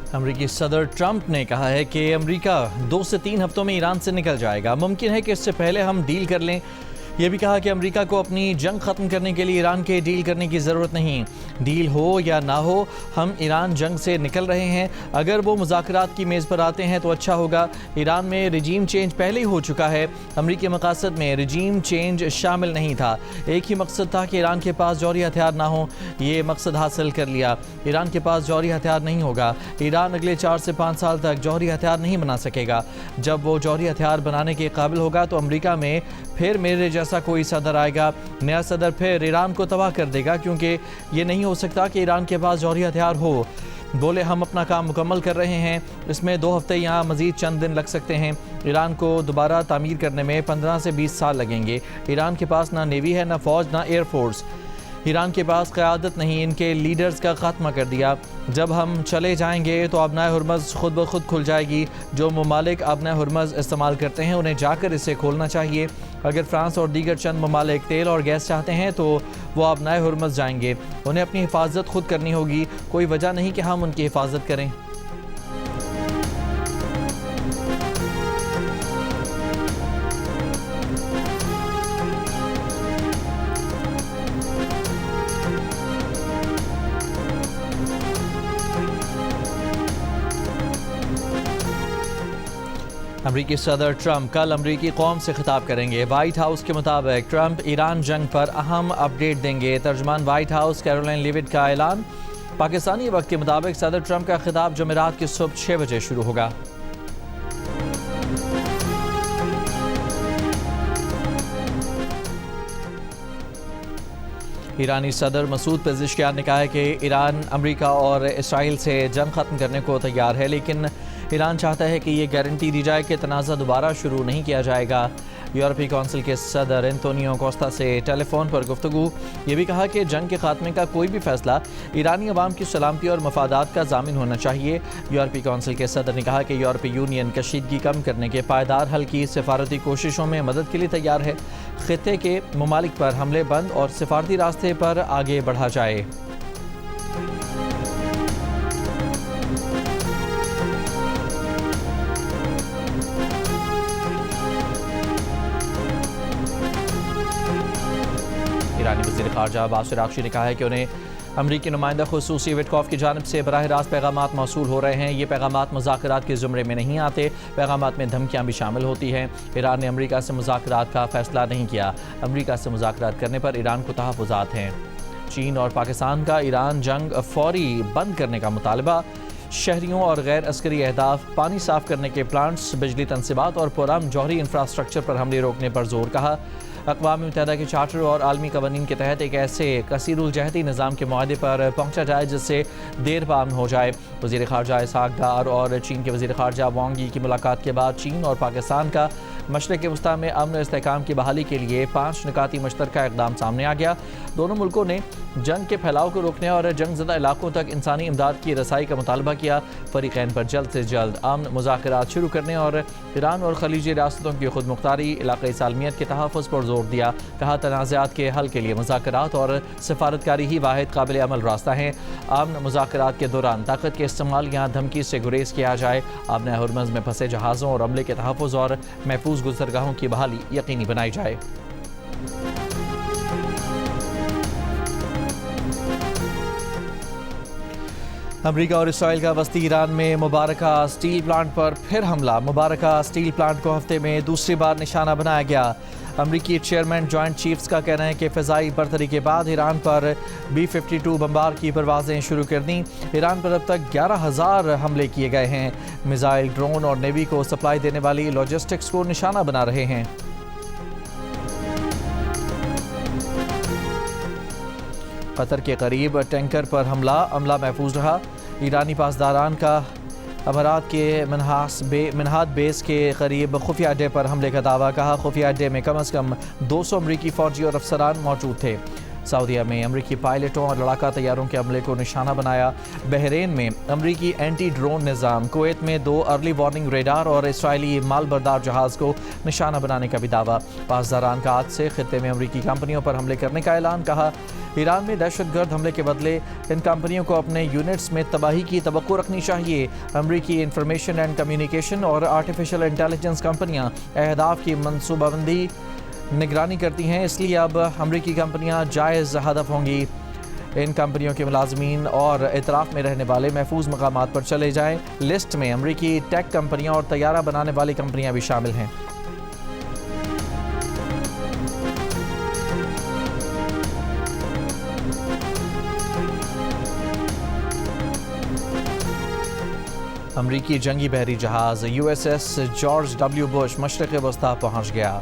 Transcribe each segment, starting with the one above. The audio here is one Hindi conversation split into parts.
अमरीकी सदर ट्रंप ने कहा है कि अमरीका 2 से 3 हफ्तों में ईरान से निकल जाएगा। मुमकिन है कि इससे पहले हम डील कर लें। यह भी कहा कि अमेरिका को अपनी जंग ख़त्म करने के लिए ईरान के डील करने की ज़रूरत नहीं। डील हो या ना हो, हम ईरान जंग से निकल रहे हैं। अगर वो मुज़ाकरात की मेज़ पर आते हैं तो अच्छा होगा। ईरान में रिजीम चेंज पहले ही हो चुका है। अमरीकी मकासद में रिजीम चेंज शामिल नहीं था। एक ही मकसद था कि ईरान के पास जौहरी हथियार ना हो। ये मकसद हासिल कर लिया। ईरान के पास जौहरी हथियार नहीं होगा। ईरान अगले 4 से 5 साल तक जौहरी हथियार नहीं बना सकेगा। जब वो जौहरी हथियार बनाने के काबिल होगा तो अमरीका में फिर मेरे जैसा कोई सदर आएगा। नया सदर फिर ईरान को तबाह कर देगा, क्योंकि ये नहीं हो सकता कि ईरान के पास जौहरी हथियार हो। बोले हम अपना काम मुकम्मल कर रहे हैं, इसमें 2 हफ्ते यहाँ मज़ीद चंद दिन लग सकते हैं। ईरान को दोबारा तामीर करने में 15 से 20 साल लगेंगे। ईरान के पास ना नेवी है, ना फ़ौज, ना एयरफोर्स। ईरान के पास क़यादत नहीं, इनके लीडर्स का ख़ात्मा कर दिया। जब हम चले जाएंगे तो आबनाए हुर्मज़ खुद ब खुद खुल जाएगी। जो ममालिक आबनाए हुर्मज़ इस्तेमाल करते हैं उन्हें जाकर इसे खोलना चाहिए। अगर फ्रांस और दीगर चंद ममालिक तेल और गैस चाहते हैं तो वो आबनाए हुर्मज़ जाएंगे। उन्हें अपनी हिफाजत खुद करनी होगी। कोई वजह नहीं कि हम उनकी हिफाजत करें। अमरीकी सदर ट्रंप कल अमरीकी कौम से खिताब करेंगे। वाइट हाउस के मुताबिक ट्रंप ईरान जंग पर अहम अपडेट देंगे। तर्जमान वाइट हाउस कैरोलाइन लिविट का ऐलान। पाकिस्तानी वक्त के मुताबिक सदर ट्रंप का खिताब जुमेरात की सुबह 6 बजे शुरू होगा। ईरानी सदर मसूद पेज़ेश्कियान ने कहा है कि ईरान अमेरिका और इसराइल से जंग ख़त्म करने को तैयार है, लेकिन ईरान चाहता है कि ये गारंटी दी जाए कि तनाज़ा दोबारा शुरू नहीं किया जाएगा। यूरोपीय कौंसिल के सदर एंटोनियो कोस्टा से टेलीफोन पर गुफ्तगू। ये भी कहा कि जंग के खात्मे का कोई भी फैसला ईरानी अवाम की सलामती और मफादात का ज़ामिन होना चाहिए। यूरोपीय कौंसिल के सदर ने कहा कि यूरोपीय यूनियन कशीदगी कम करने के पायदार हल की सिफारती कोशिशों में मदद के लिए तैयार है। खित्ते के ममालिक पर हमले बंद और सिफारती रास्ते पर आगे बढ़ा जाए। ईरानी वज़ीर ख़ारजा अब्बास अराग़ची ने कहा है कि उन्हें अमरीकी नुमाइंदा ख़ुसूसी विटकॉफ़ की जानिब से बराह रास्त पैगामात मौसूल हो रहे हैं। ये पैगामात मुज़ाकरात के ज़ुमरे में नहीं आते। पैगामात में धमकियाँ भी शामिल होती हैं। ईरान ने अमरीका से मुज़ाकरात का फ़ैसला नहीं किया। अमरीका से मुज़ाकरात करने पर ईरान को तहफ़्फ़ुज़ात हैं। चीन और पाकिस्तान का ईरान जंग फ़ौरी बंद करने का मुतालबा। शहरियों और गैर अस्करी अहदाफ, पानी साफ़ करने के प्लांट्स, बिजली तनसीबात और पुरअमन जौहरी इंफ्रास्ट्रक्चर पर हमले रोकने पर जोर। कहा अक़वाम मुत्तहिदा के चार्टर और आलमी कवानीन के तहत एक ऐसे कसीरुल जहती निज़ाम के मुआहदे पर पहुँचा जाए जिससे देर पामन हो जाए। वज़ीर ख़ारजा इसहाक़ डार और चीन के वज़ीर ख़ारजा वांग यी की मुलाकात के बाद चीन और पाकिस्तान का मशरिक़ वस्ता में अमन और इस्तेहकाम की बहाली के लिए 5 निकाती मुश्तरका इक़दाम सामने आ गया। दोनों मुल्कों ने जंग के फैलाव को रोकने और जंग ज़दा इलाकों तक इंसानी इमदाद की रसाई का मुतालबा किया। फ़रीक़ैन पर जल्द से जल्द अमन मुज़ाकरात शुरू करने और ईरान और खलीजी रियासतों की खुद मुख्तारी, इलाक़ाई सालमियत के तहफ़्फ़ुज़ पर जोर दिया। कहा तनाज़ात के हल के लिए मुज़ाकरात और सिफारतकारी ही वाहिद काबिल अमल रास्ता है। अमन मुज़ाकरात के दौरान ताकत के इस्तेमाल या धमकी से गुरेज किया जाए। आबनाए हुर्मज़ में फंसे जहाज़ों और अमले के तहफ़्फ़ुज़ और महफूज गुज़रगाहों की बहाली यकीनी बनाई जाए। अमरीका और इसराइल का वस्ती ईरान में मुबारका स्टील प्लांट पर फिर हमला। मुबारका स्टील प्लांट को हफ्ते में दूसरी बार निशाना बनाया गया। अमरीकी चेयरमैन जॉइंट चीफ्स का कहना है कि फ़िज़ाई बरतरी के बाद ईरान पर B-52 बम्बार की परवाज़ें शुरू कर दी। ईरान पर अब तक 11,000 हमले किए गए हैं। मिसाइल, ड्रोन और नेवी को सप्लाई देने वाली लॉजिस्टिक्स को निशाना बना रहे हैं। कतर के करीब टैंकर पर अमला महफूज रहा। ईरानी पासदारान का अमारात के मिनहाद बेस के करीब खुफिया अड्डे पर हमले का दावा। कहा खुफिया अड्डे में कम से कम 200 अमरीकी फ़ौजी और अफसरान मौजूद थे। सऊदीया में अमरीकी पायलटों और लड़ाका तैयारों के हमले को निशाना बनाया। बहरीन में अमरीकी एंटी ड्रोन निज़ाम। कुवैत में 2 अर्ली वार्निंग रेडार और इसराइली मालबरदार जहाज़ को निशाना बनाने का भी दावा। पासदारान का आज से खित्ते में अमरीकी कंपनियों पर हमले करने का ऐलान। कहा ईरान में दहशतगर्द हमले के बदले इन कंपनियों को अपने यूनिट्स में तबाही की तवक्को रखनी चाहिए। अमरीकी इंफॉर्मेशन एंड कम्युनिकेशन और आर्टिफिशियल इंटेलिजेंस कंपनियां अहदाफ की मनसूबाबंदी निगरानी करती हैं, इसलिए अब अमरीकी कंपनियां जायज़ हदफ होंगी। इन कंपनियों के मुलाजमीन और इतराफ़ में रहने वाले महफूज मकामात पर चले जाएं। लिस्ट में अमरीकी टेक कंपनियां और तैयारा बनाने वाली कंपनियां भी शामिल हैं। अमरीकी जंगी बहरी जहाज़ USS जॉर्ज W. बुश मशरक़ वस्ता पहुँच गया।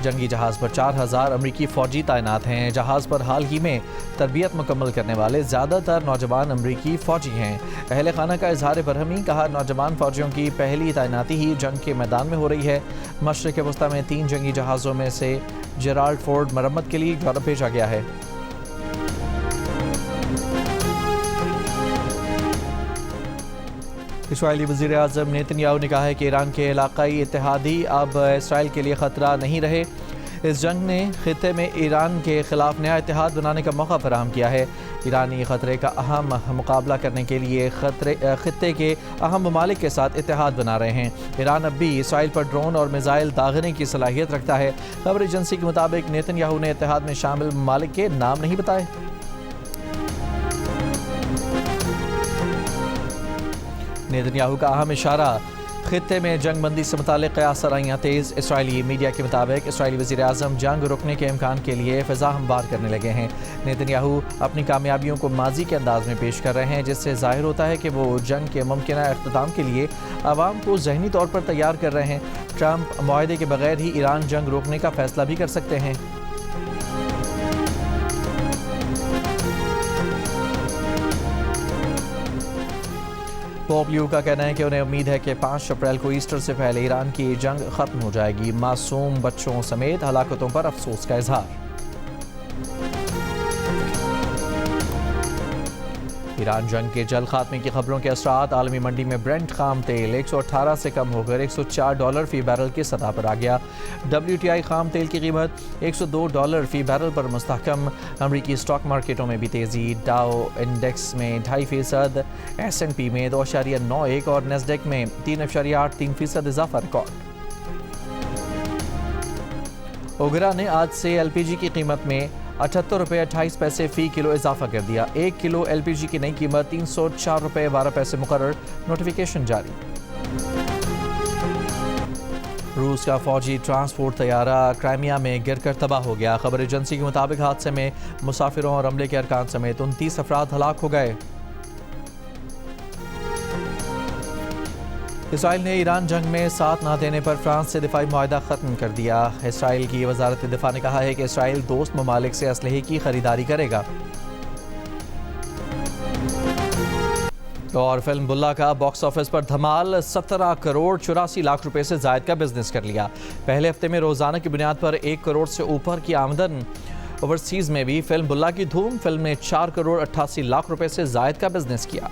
जंगी जहाज़ पर 4000 अमरीकी फ़ौजी तैनात हैं। जहाज़ पर हाल ही में तरबियत मुकम्मल करने वाले ज़्यादातर नौजवान अमरीकी फ़ौजी हैं। अहले खाना का इजहार बरहमी, कहा नौजवान फ़ौजियों की पहली तैनाती ही जंग के मैदान में हो रही है। मशरक़ वस्ता में 3 जंगी जहाज़ों में से जेराल्ड फोर्ड मरम्मत के लिए यूरोप भेजा गया है। इसराइली वज़ीर आज़म नेतन्याहू ने कहा है कि ईरान के इलाकाई इत्तेहादी अब इसराइल के लिए ख़तरा नहीं रहे। इस जंग ने खित्ते में ईरान के ख़िलाफ़ नया इत्तेहाद बनाने का मौका फराहम किया है। ईरानी ख़तरे का अहम मुकाबला करने के लिए खित्ते के अहम ममालिक के साथ इत्तेहाद बना रहे हैं। ईरान अब भी इसराइल पर ड्रोन और मिसाइल दागने की सलाहियत रखता है। खबर एजेंसी के मुताबिक नेतन्याहू ने इत्तेहाद में शामिल ममालिक के नाम नहीं बताए। नेतन्याहू का अहम इशारा खित्ते में जंग बंदी से मुतालिक क़यास-सराइयाँ तेज़। इसराइली मीडिया के मुताबिक इसराइली वज़ीर आज़म जंग रुकने के इम्कान के लिए फ़िज़ा हमवार करने लगे हैं। नेतन्याहू अपनी कामयाबियों को माजी के अंदाज में पेश कर रहे हैं, जिससे ज़ाहिर होता है कि वो जंग के मुमकिना अख्ताम के लिए आवाम को ज़हनी तौर पर तैयार कर रहे हैं। ट्रंप मुआहदे के बगैर ही ईरान जंग रोकने का फ़ैसला भी कर सकते हैं। पोप लियो का कहना है कि उन्हें उम्मीद है कि 5 अप्रैल को ईस्टर से पहले ईरान की जंग खत्म हो जाएगी। मासूम बच्चों समेत हलाकतों पर अफसोस का इजहार। ईरान जंग के जल्द खात्मे की खबरों के असरात। आलमी मंडी में ब्रेंट खाम तेल 118 से कम होकर $104 फ़ी बैरल की सतह पर आ गया। WTI खाम तेल की कीमत $102 फ़ी बैरल पर मुस्तहकम। अमरीकी स्टॉक मार्केटों में भी तेज़ी। डाउ इंडेक्स में 2.5%, S&P में 2.91 और नेस्डेक में 3.83% इजाफा रिकॉर्ड। ओगरा ने आज से LPG की कीमत में ₹78.28 फ़ी किलो इजाफा कर दिया। 1 किलो LPG की नई कीमत ₹304.12 मुकर्रर। नोटिफिकेशन जारी। रूस का फौजी ट्रांसपोर्ट तैयारा क्राइमिया में गिरकर तबाह हो गया। खबर एजेंसी के मुताबिक हादसे में मुसाफिरों और अमले के अरकान समेत 29 अफराद हलाक हो गए। इसराइल ने ईरान जंग में साथ ना देने पर फ्रांस से दिफाई मुआहदा ख़त्म कर दिया। इसराइल की वजारत दिफा ने कहा है कि इसराइल दोस्त ममालिक से असलहे की खरीदारी करेगा। और फिल्म बुल्ला का बॉक्स ऑफिस पर धमाल, 17 करोड़ 84 लाख रुपए से जायद का बिजनेस कर लिया। पहले हफ्ते में रोजाना की बुनियाद पर 1 करोड़ से ऊपर की आमदन। ओवरसीज में भी फिल्म बुल्ला की धूम। फिल्म ने 4 करोड़ 88 लाख रुपए से जायद का बिजनेस किया।